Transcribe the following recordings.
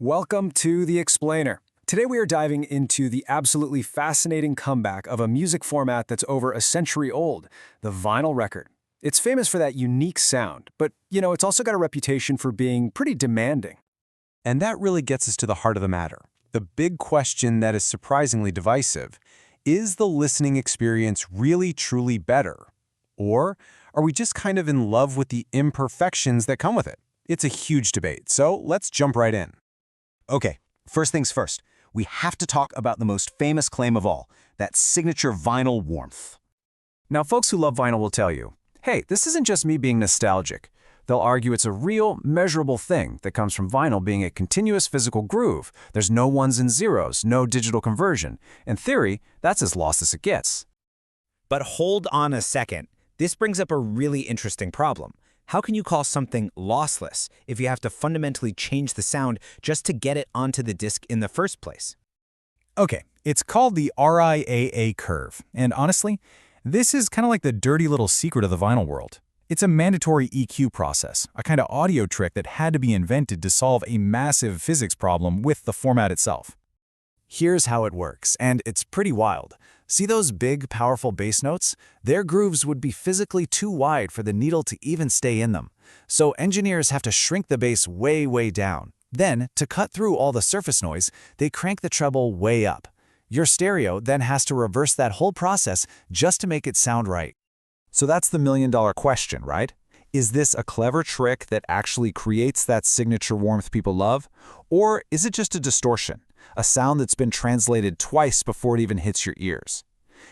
Welcome to The Explainer. Today we are diving into the absolutely fascinating comeback of a music format that's over a century old, the vinyl record. It's famous for that unique sound, but, it's also got a reputation for being pretty demanding. And that really gets us to the heart of the matter. The big question that is surprisingly divisive. Is the listening experience really truly better? Or are we just kind of in love with the imperfections that come with it? It's a huge debate, so let's jump right in. Okay, first things first, we have to talk about the most famous claim of all, that signature vinyl warmth. Now, folks who love vinyl will tell you, hey, this isn't just me being nostalgic. They'll argue it's a real, measurable thing that comes from vinyl being a continuous physical groove. There's no ones and zeros, no digital conversion. In theory, that's as lost as it gets. But hold on a second. This brings up a really interesting problem. How can you call something lossless if you have to fundamentally change the sound just to get it onto the disc in the first place? Okay, it's called the RIAA curve, and honestly, this is kind of like the dirty little secret of the vinyl world. It's a mandatory EQ process, a kind of audio trick that had to be invented to solve a massive physics problem with the format itself. Here's how it works, and it's pretty wild. See those big, powerful bass notes? Their grooves would be physically too wide for the needle to even stay in them. So engineers have to shrink the bass way, way down. Then, to cut through all the surface noise, they crank the treble way up. Your stereo then has to reverse that whole process just to make it sound right. So that's the million-dollar question, right? Is this a clever trick that actually creates that signature warmth people love? Or is it just a distortion? A sound that's been translated twice before it even hits your ears.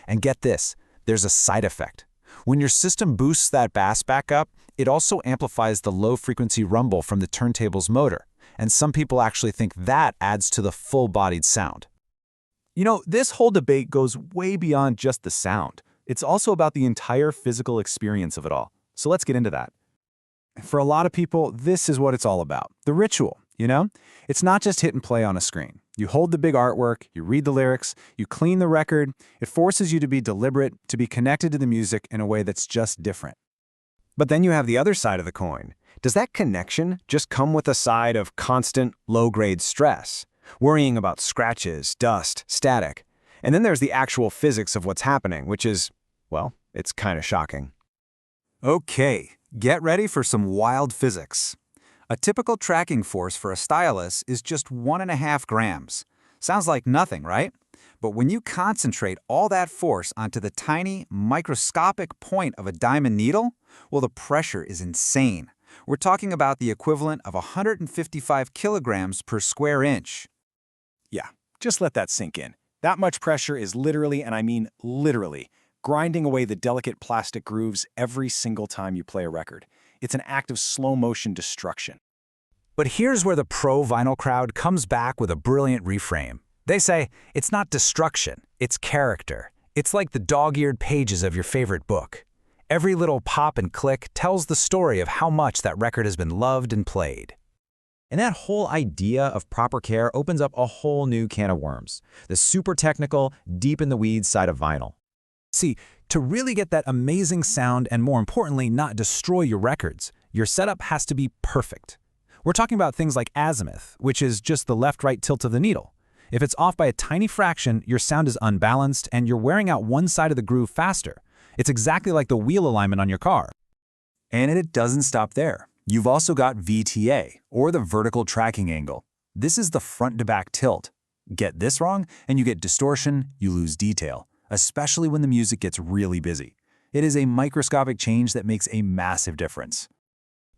And get this, there's a side effect. When your system boosts that bass back up, it also amplifies the low-frequency rumble from the turntable's motor, and some people actually think that adds to the full-bodied sound. This whole debate goes way beyond just the sound. It's also about the entire physical experience of it all. So let's get into that. For a lot of people, this is what it's all about. The ritual, It's not just hit and play on a screen. You hold the big artwork, you read the lyrics, you clean the record. It forces you to be deliberate, to be connected to the music in a way that's just different. But then you have the other side of the coin. Does that connection just come with a side of constant, low-grade stress? Worrying about scratches, dust, static. And then there's the actual physics of what's happening, which is, well, it's kind of shocking. Okay, get ready for some wild physics. A typical tracking force for a stylus is just 1.5 grams. Sounds like nothing, right? But when you concentrate all that force onto the tiny, microscopic point of a diamond needle, well, the pressure is insane. We're talking about the equivalent of 155 kilograms per square inch. Yeah, just let that sink in. That much pressure is literally, and I mean literally, grinding away the delicate plastic grooves every single time you play a record. It's an act of slow-motion destruction. But here's where the pro-vinyl crowd comes back with a brilliant reframe. They say, it's not destruction, it's character. It's like the dog-eared pages of your favorite book. Every little pop and click tells the story of how much that record has been loved and played. And that whole idea of proper care opens up a whole new can of worms. The super technical, deep in the weeds side of vinyl. See, to really get that amazing sound and more importantly, not destroy your records, your setup has to be perfect. We're talking about things like azimuth, which is just the left-right tilt of the needle. If it's off by a tiny fraction, your sound is unbalanced and you're wearing out one side of the groove faster. It's exactly like the wheel alignment on your car. And it doesn't stop there. You've also got VTA, or the vertical tracking angle. This is the front-to-back tilt. Get this wrong, and you get distortion, you lose detail, especially when the music gets really busy. It is a microscopic change that makes a massive difference.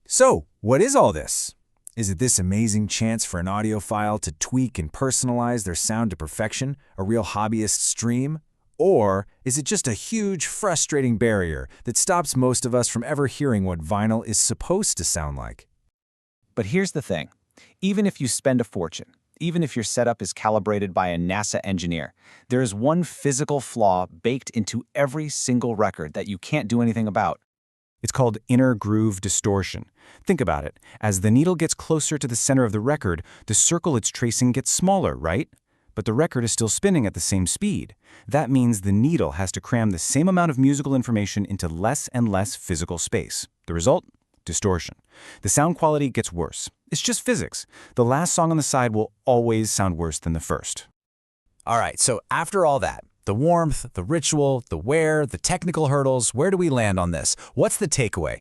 So, what is all this? Is it this amazing chance for an audiophile to tweak and personalize their sound to perfection, a real hobbyist's dream? Or is it just a huge, frustrating barrier that stops most of us from ever hearing what vinyl is supposed to sound like? But here's the thing. Even if you spend a fortune, even if your setup is calibrated by a NASA engineer, there is one physical flaw baked into every single record that you can't do anything about. It's called inner groove distortion. Think about it. As the needle gets closer to the center of the record, the circle it's tracing gets smaller, right? But the record is still spinning at the same speed. That means the needle has to cram the same amount of musical information into less and less physical space. The result? Distortion. The sound quality gets worse. It's just physics. The last song on the side will always sound worse than the first. All right, so after all that, the warmth, the ritual, the where, the technical hurdles, where do we land on this? What's the takeaway?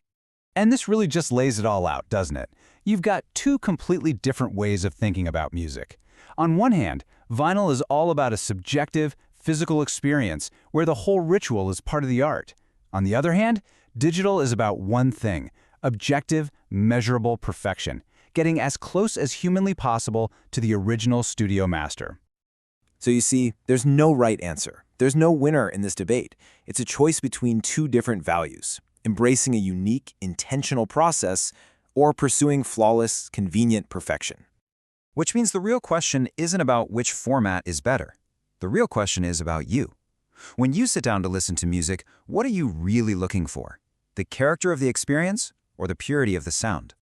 And this really just lays it all out, doesn't it? You've got two completely different ways of thinking about music. On one hand, vinyl is all about a subjective, physical experience where the whole ritual is part of the art. On the other hand, digital is about one thing: objective, measurable perfection, getting as close as humanly possible to the original studio master. So you see, there's no right answer. There's no winner in this debate. It's a choice between two different values: embracing a unique, intentional process or pursuing flawless, convenient perfection. Which means the real question isn't about which format is better. The real question is about you. When you sit down to listen to music, what are you really looking for? The character of the experience or the purity of the sound?